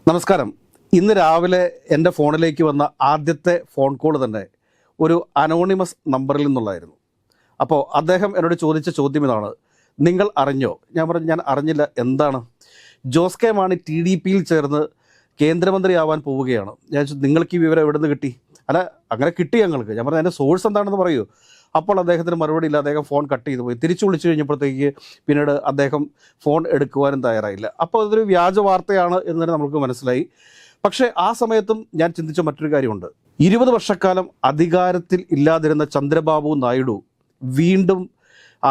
നമസ്കാരം. ഇന്ന് രാവിലെ എൻ്റെ ഫോണിലേക്ക് വന്ന ആദ്യത്തെ ഫോൺ കോൾ തന്നെ ഒരു അനോണിമസ് നമ്പറിൽ നിന്നുള്ളതായിരുന്നു. അപ്പോൾ അദ്ദേഹം എന്നോട് ചോദിച്ച ചോദ്യം ഇതാണ്: നിങ്ങൾ അറിഞ്ഞോ? ഞാൻ പറഞ്ഞു, ഞാൻ അറിഞ്ഞില്ല. എന്താണ്? ജോസ് കെ മാണി TDPയിൽ ചേർന്ന് കേന്ദ്രമന്ത്രിയാവാൻ പോവുകയാണ്. ഞാൻ ചോദിച്ചു, നിങ്ങൾക്ക് ഈ വിവരം എവിടെ നിന്ന് കിട്ടി? അല്ല, അങ്ങനെ കിട്ടി ഞങ്ങൾക്ക്. ഞാൻ പറഞ്ഞു, അതിൻ്റെ സോഴ്സ് എന്താണെന്ന് പറയൂ. അപ്പോൾ അദ്ദേഹത്തിന് മറുപടി ഇല്ല. അദ്ദേഹം ഫോൺ കട്ട് ചെയ്തു പോയി. തിരിച്ചു വിളിച്ചു കഴിഞ്ഞപ്പോഴത്തേക്ക് പിന്നീട് അദ്ദേഹം ഫോൺ എടുക്കുവാനും തയ്യാറായില്ല. അപ്പോൾ അതൊരു വ്യാജ വാർത്തയാണ് എന്ന് തന്നെ നമുക്ക് മനസ്സിലായി. പക്ഷേ ആ സമയത്തും ഞാൻ ചിന്തിച്ച മറ്റൊരു കാര്യമുണ്ട്. 20 വർഷക്കാലം അധികാരത്തിൽ ഇല്ലാതിരുന്ന ചന്ദ്രബാബു നായിഡു വീണ്ടും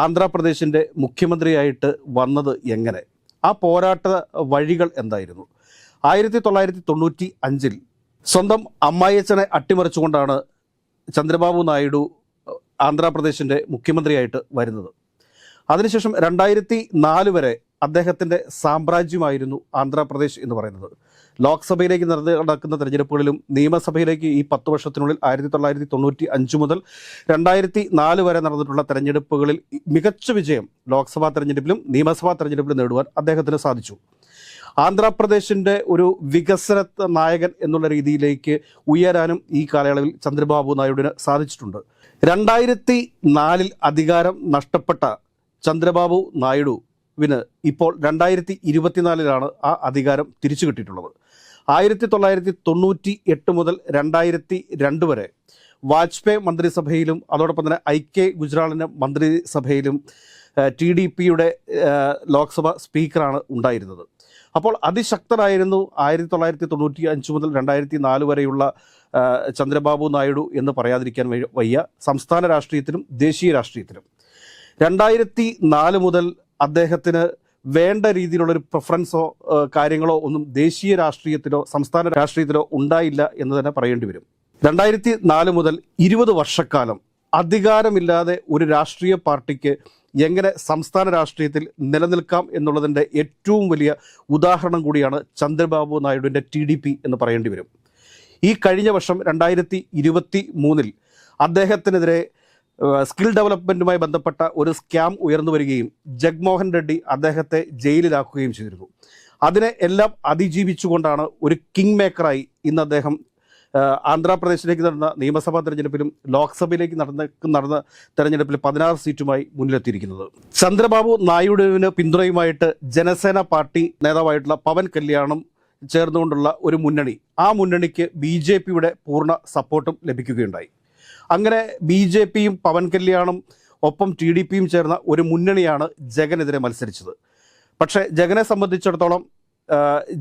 ആന്ധ്രാപ്രദേശിൻ്റെ മുഖ്യമന്ത്രിയായിട്ട് വന്നത് എങ്ങനെ? ആ പോരാട്ട വഴികൾ എന്തായിരുന്നു? 1995 സ്വന്തം അമ്മായിയച്ഛനെ അട്ടിമറിച്ചുകൊണ്ടാണ് ചന്ദ്രബാബു നായിഡു ആന്ധ്രാപ്രദേശിൻ്റെ മുഖ്യമന്ത്രിയായിട്ട് വരുന്നത്. അതിനുശേഷം 2004 വരെ അദ്ദേഹത്തിൻ്റെ സാമ്രാജ്യമായിരുന്നു ആന്ധ്രാപ്രദേശ് എന്ന് പറയുന്നത്. ലോക്സഭയിലേക്ക് നടക്കുന്ന തെരഞ്ഞെടുപ്പുകളിലും നിയമസഭയിലേക്ക് ഈ 10 വർഷത്തിനുള്ളിൽ 1995 മുതൽ 2004 വരെ നടന്നിട്ടുള്ള തെരഞ്ഞെടുപ്പുകളിൽ മികച്ച വിജയം ലോക്സഭാ തെരഞ്ഞെടുപ്പിലും നിയമസഭാ തെരഞ്ഞെടുപ്പിലും നേടുവാൻ അദ്ദേഹത്തിന് സാധിച്ചു. ആന്ധ്രാപ്രദേശിൻ്റെ ഒരു വികസന നായകൻ എന്നുള്ള രീതിയിലേക്ക് ഉയരാനും ഈ കാലയളവിൽ ചന്ദ്രബാബു നായിഡുവിന് സാധിച്ചിട്ടുണ്ട്. 2004 അധികാരം നഷ്ടപ്പെട്ട ചന്ദ്രബാബു നായിഡുവിന് ഇപ്പോൾ 2024 ആ അധികാരം തിരിച്ചു കിട്ടിയിട്ടുള്ളത്. 1998 മുതൽ 2002 വരെ വാജ്പേയി മന്ത്രിസഭയിലും അതോടൊപ്പം തന്നെ IK ഗുജ്റാളിൻ്റെ മന്ത്രിസഭയിലും TDPയുടെ ലോക്സഭ സ്പീക്കറാണ് ഉണ്ടായിരുന്നത്. അപ്പോൾ അതിശക്തനായിരുന്നു 1995 മുതൽ 2004 വരെയുള്ള ചന്ദ്രബാബു നായിഡു എന്ന് പറയാതിരിക്കാൻ വയ്യ. സംസ്ഥാന രാഷ്ട്രീയത്തിലും ദേശീയ രാഷ്ട്രീയത്തിലും 2004 മുതൽ അദ്ദേഹത്തിന് വേണ്ട രീതിയിലുള്ളൊരു പ്രിഫറൻസോ കാര്യങ്ങളോ ഒന്നും ദേശീയ രാഷ്ട്രീയത്തിലോ സംസ്ഥാന രാഷ്ട്രീയത്തിലോ ഉണ്ടായില്ല എന്ന് തന്നെ പറയേണ്ടി വരും. 2004 മുതൽ 20 വർഷക്കാലം അധികാരമില്ലാതെ ഒരു രാഷ്ട്രീയ പാർട്ടിക്ക് എങ്ങനെ സംസ്ഥാന രാഷ്ട്രീയത്തിൽ നിലനിൽക്കാം എന്നുള്ളതിൻ്റെ ഏറ്റവും വലിയ ഉദാഹരണം കൂടിയാണ് ചന്ദ്രബാബു നായിഡുവിൻ്റെ TDP എന്ന് പറയേണ്ടി വരും. ഈ കഴിഞ്ഞ വർഷം 2023 അദ്ദേഹത്തിനെതിരെ സ്കിൽ ഡെവലപ്മെൻറ്റുമായി ബന്ധപ്പെട്ട ഒരു സ്കാം ഉയർന്നു വരികയും ജഗ്മോഹൻ റെഡ്ഡി അദ്ദേഹത്തെ ജയിലിലാക്കുകയും ചെയ്തിരുന്നു. അതിനെ എല്ലാം അതിജീവിച്ചുകൊണ്ടാണ് ഒരു കിങ് മേക്കറായി ഇന്ന് അദ്ദേഹം ആന്ധ്രാപ്രദേശിലേക്ക് നടന്ന നിയമസഭാ തെരഞ്ഞെടുപ്പിലും ലോക്സഭയിലേക്ക് നടന്ന തെരഞ്ഞെടുപ്പിൽ 16 സീറ്റുമായി മുന്നിലെത്തിയിരിക്കുന്നത്. ചന്ദ്രബാബു നായിഡുവിന് പിന്തുണയുമായിട്ട് ജനസേന പാർട്ടി നേതാവായിട്ടുള്ള പവൻ കല്യാണും ചേർന്നുകൊണ്ടുള്ള ഒരു മുന്നണി, ആ മുന്നണിക്ക് BJPയുടെ പൂർണ്ണ സപ്പോർട്ടും ലഭിക്കുകയുണ്ടായി. അങ്ങനെ BJPയും പവൻ കല്യാണും ഒപ്പം TDPയും ചേർന്ന ഒരു മുന്നണിയാണ് ജഗനെതിരെ മത്സരിച്ചത്. പക്ഷേ ജഗനെ സംബന്ധിച്ചിടത്തോളം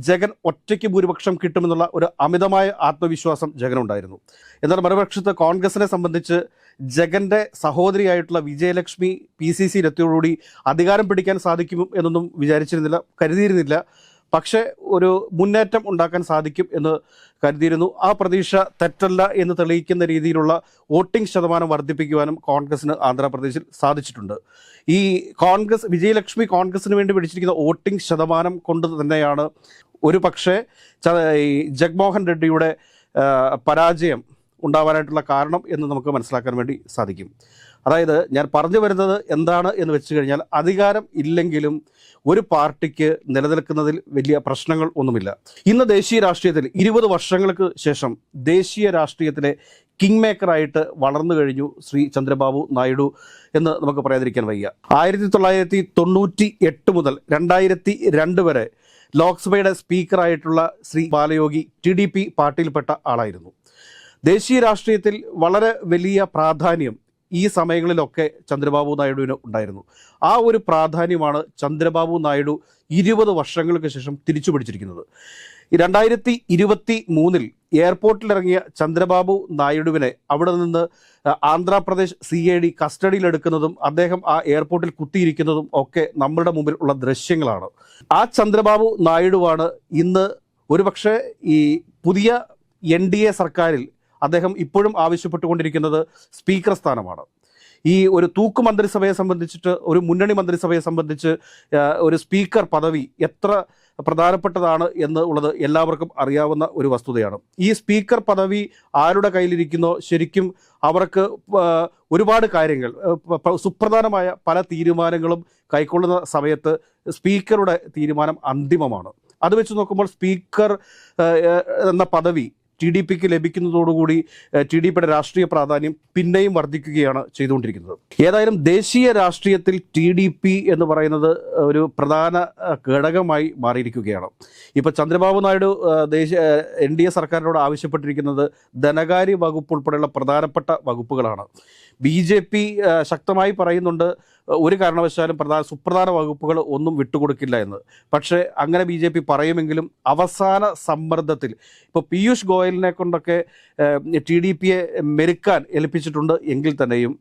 ജഗൻ ഒറ്റയ്ക്ക് ഭൂരിപക്ഷം കിട്ടുമെന്നുള്ള ഒരു അമിതമായ ആത്മവിശ്വാസം ജഗനുണ്ടായിരുന്നു. എന്നാൽ മറുപക്ഷത്ത് കോൺഗ്രസിനെ സംബന്ധിച്ച് ജഗൻ്റെ സഹോദരിയായിട്ടുള്ള വിജയലക്ഷ്മി PCCയിലെത്തിയോടുകൂടി അധികാരം പിടിക്കാൻ സാധിക്കും എന്നൊന്നും വിചാരിച്ചിരുന്നില്ല, കരുതിയിരുന്നില്ല. പക്ഷേ ഒരു മുന്നേറ്റം ഉണ്ടാക്കാൻ സാധിക്കും എന്ന് കരുതിയിരുന്നു. ആ പ്രതീക്ഷ തെറ്റല്ല എന്ന് തെളിയിക്കുന്ന രീതിയിലുള്ള വോട്ടിംഗ് ശതമാനം വർദ്ധിപ്പിക്കുവാനും കോൺഗ്രസിന് ആന്ധ്രാപ്രദേശിൽ സാധിച്ചിട്ടുണ്ട്. ഈ വിജയലക്ഷ്മി കോൺഗ്രസിന് വേണ്ടി പിടിച്ചിരിക്കുന്ന വോട്ടിംഗ് ശതമാനം കൊണ്ട് തന്നെയാണ് ഒരു പക്ഷേ ഈ ജഗ്മോഹൻ റെഡ്ഡിയുടെ പരാജയം ഉണ്ടാവാനായിട്ടുള്ള കാരണം എന്ന് നമുക്ക് മനസ്സിലാക്കാൻ വേണ്ടി സാധിക്കും. അതായത് ഞാൻ പറഞ്ഞു വരുന്നത് എന്താണ് എന്ന് വെച്ച് കഴിഞ്ഞാൽ, അധികാരം ഇല്ലെങ്കിലും ഒരു പാർട്ടിക്ക് നിലനിൽക്കുന്നതിൽ വലിയ പ്രശ്നങ്ങൾ ഒന്നുമില്ല. ഇന്ന് ദേശീയ രാഷ്ട്രീയത്തിൽ 20 വർഷങ്ങൾക്ക് ശേഷം ദേശീയ രാഷ്ട്രീയത്തിലെ കിങ് മേക്കറായിട്ട് വളർന്നു കഴിഞ്ഞു ശ്രീ ചന്ദ്രബാബു നായിഡു എന്ന് നമുക്ക് പറയാതിരിക്കാൻ വയ്യ. 1998 മുതൽ 2002 വരെ ലോക്സഭയുടെ സ്പീക്കറായിട്ടുള്ള ശ്രീ ബാലയോഗി TDP പാർട്ടിയിൽപ്പെട്ട ആളായിരുന്നു. ദേശീയ രാഷ്ട്രീയത്തിൽ വളരെ വലിയ പ്രാധാന്യം ഈ സമയങ്ങളിലൊക്കെ ചന്ദ്രബാബു നായിഡുവിന് ഉണ്ടായിരുന്നു. ആ ഒരു പ്രാധാന്യമാണ് ചന്ദ്രബാബു നായിഡു 20 വർഷങ്ങൾക്ക് ശേഷം തിരിച്ചു പിടിച്ചിരിക്കുന്നത്. 2023 എയർപോർട്ടിലിറങ്ങിയ ചന്ദ്രബാബു നായിഡുവിനെ അവിടെ നിന്ന് ആന്ധ്രാപ്രദേശ് CID കസ്റ്റഡിയിലെടുക്കുന്നതും അദ്ദേഹം ആ എയർപോർട്ടിൽ കുത്തിയിരിക്കുന്നതും ഒക്കെ നമ്മളുടെ മുമ്പിൽ ഉള്ള ദൃശ്യങ്ങളാണ്. ആ ചന്ദ്രബാബു നായിഡുവാണ് ഇന്ന് ഒരുപക്ഷെ ഈ പുതിയ NDA സർക്കാരിൽ അദ്ദേഹം ഇപ്പോഴും ആവശ്യപ്പെട്ടുകൊണ്ടിരിക്കുന്നത് സ്പീക്കർ സ്ഥാനമാണ്. ഈ ഒരു തൂക്ക് മന്ത്രിസഭയെ സംബന്ധിച്ചിട്ട്, ഒരു മുന്നണി മന്ത്രിസഭയെ സംബന്ധിച്ച് ഒരു സ്പീക്കർ പദവി എത്ര പ്രധാനപ്പെട്ടതാണ് എന്ന് ഉള്ളത് എല്ലാവർക്കും അറിയാവുന്ന ഒരു വസ്തുതയാണ്. ഈ സ്പീക്കർ പദവി ആരുടെ കയ്യിലിരിക്കുന്നോ ശരിക്കും അവർക്ക് ഒരുപാട് കാര്യങ്ങൾ, സുപ്രധാനമായ പല തീരുമാനങ്ങളും കൈക്കൊള്ളുന്ന സമയത്ത് സ്പീക്കറുടെ തീരുമാനം അന്തിമമാണ്. അത് വെച്ച് നോക്കുമ്പോൾ സ്പീക്കർ എന്ന പദവി ടി ഡി പിക്ക് ലഭിക്കുന്നതോടുകൂടി ടി ഡി പിയുടെ രാഷ്ട്രീയ പ്രാധാന്യം പിന്നെയും വർദ്ധിക്കുകയാണ് ചെയ്തുകൊണ്ടിരിക്കുന്നത്. ഏതായാലും ദേശീയ രാഷ്ട്രീയത്തിൽ ടി ഡി പി എന്ന് പറയുന്നത് ഒരു പ്രധാന ഘടകമായി മാറിയിരിക്കുകയാണ്. ഇപ്പോൾ Chandrababu Naidu N D A സർക്കാരിനോട് ആവശ്യപ്പെട്ടിരിക്കുന്നത് ധനകാര്യ വകുപ്പ് ഉൾപ്പെടെയുള്ള പ്രധാനപ്പെട്ട വകുപ്പുകളാണ്. ബി ജെ പി ശക്തമായി പറയുന്നുണ്ട് ഒരു കാരണവശാലും സുപ്രധാന വകുപ്പുകൾ ഒന്നും വിട്ടുകൊടുക്കില്ല എന്ന്. പക്ഷേ അങ്ങനെ ബി ജെ പി പറയുമെങ്കിലും അവസാന സമ്മർദ്ദത്തിൽ ഇപ്പോൾ പീയൂഷ് ഗോയലിനെ കൊണ്ടൊക്കെ ടി ഡി പിയെ മെരുക്കാൻ ഏൽപ്പിച്ചിട്ടുണ്ട് എങ്കിൽ തന്നെയും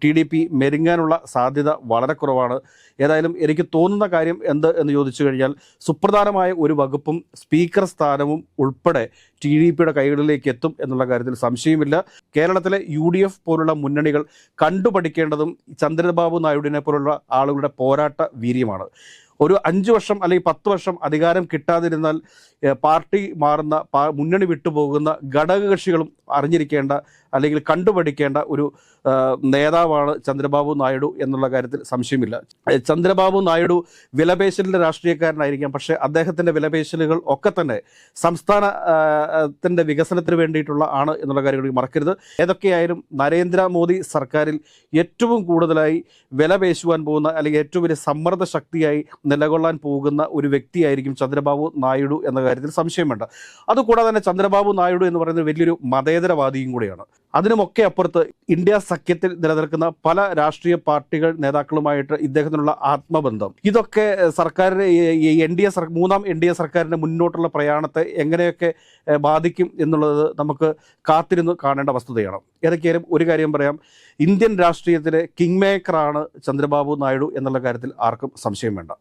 ടി ഡി പി മെരുങ്ങാനുള്ള സാധ്യത വളരെ കുറവാണ്. ഏതായാലും എനിക്ക് തോന്നുന്ന കാര്യം എന്ന് ചോദിച്ചു കഴിഞ്ഞാൽ സുപ്രധാനമായ ഒരു വകുപ്പും സ്പീക്കർ സ്ഥാനവും ഉൾപ്പെടെ ടി ഡി പിയുടെ കൈകളിലേക്ക് എത്തും എന്നുള്ള കാര്യത്തിൽ സംശയമില്ല. കേരളത്തിലെ UDF പോലുള്ള മുന്നണികൾ കണ്ടുപഠിക്കേണ്ടതും ചന്ദ്രബാബു നായിഡുവിനെ പോലുള്ള ആളുകളുടെ പോരാട്ട വീര്യമാണ്. ഒരു 5 വർഷം അല്ലെങ്കിൽ 10 വർഷം അധികാരം കിട്ടാതിരുന്നാൽ പാർട്ടി മാറുന്ന മുന്നണി വിട്ടുപോകുന്ന ഘടകകക്ഷികളും അറിഞ്ഞിരിക്കേണ്ട അല്ലെങ്കിൽ കണ്ടുപഠിക്കേണ്ട ഒരു നേതാവാണ് ചന്ദ്രബാബു നായിഡു എന്നുള്ള കാര്യത്തിൽ സംശയമില്ല. ചന്ദ്രബാബു നായിഡു വിലപേശലിൻ്റെ രാഷ്ട്രീയക്കാരനായിരിക്കാം, പക്ഷേ അദ്ദേഹത്തിൻ്റെ വിലപേശലുകൾ ഒക്കെ തന്നെ സംസ്ഥാനത്തിൻ്റെ വികസനത്തിന് വേണ്ടിയിട്ടുള്ള ആണ് എന്നുള്ള കാര്യം മറക്കരുത്. ഏതൊക്കെയായാലും നരേന്ദ്രമോദി സർക്കാരിൽ ഏറ്റവും കൂടുതലായി വിലപേശുവാൻ പോകുന്ന അല്ലെങ്കിൽ ഏറ്റവും വലിയ സമ്മർദ്ദ ശക്തിയായി നിലകൊള്ളാൻ പോകുന്ന ഒരു വ്യക്തിയായിരിക്കും ചന്ദ്രബാബു നായിഡു എന്ന കാര്യത്തിൽ സംശയം വേണ്ട. അതുകൂടാതെ തന്നെ ചന്ദ്രബാബു നായിഡു എന്ന് പറയുന്നത് വലിയൊരു മതേതരവാദിയും കൂടിയാണ്. അതിനുമൊക്കെ അപ്പുറത്ത് ഇന്ത്യ സഖ്യത്തിൽ നിലനിൽക്കുന്ന പല രാഷ്ട്രീയ പാർട്ടികൾ നേതാക്കളുമായിട്ട് ഇദ്ദേഹത്തിനുള്ള ആത്മബന്ധം, ഇതൊക്കെ സർക്കാരിനെ മൂന്നാം എൻ ഡി എ സർക്കാരിൻ്റെ മുന്നോട്ടുള്ള പ്രയാണത്തെ എങ്ങനെയൊക്കെ ബാധിക്കും എന്നുള്ളത് നമുക്ക് കാത്തിരുന്ന് കാണേണ്ട വസ്തുതയാണ്. ഏതൊക്കെയായാലും ഒരു കാര്യം പറയാം, ഇന്ത്യൻ രാഷ്ട്രീയത്തിലെ കിങ് മേക്കറാണ് ചന്ദ്രബാബു നായിഡു എന്നുള്ള കാര്യത്തിൽ ആർക്കും സംശയം വേണ്ട.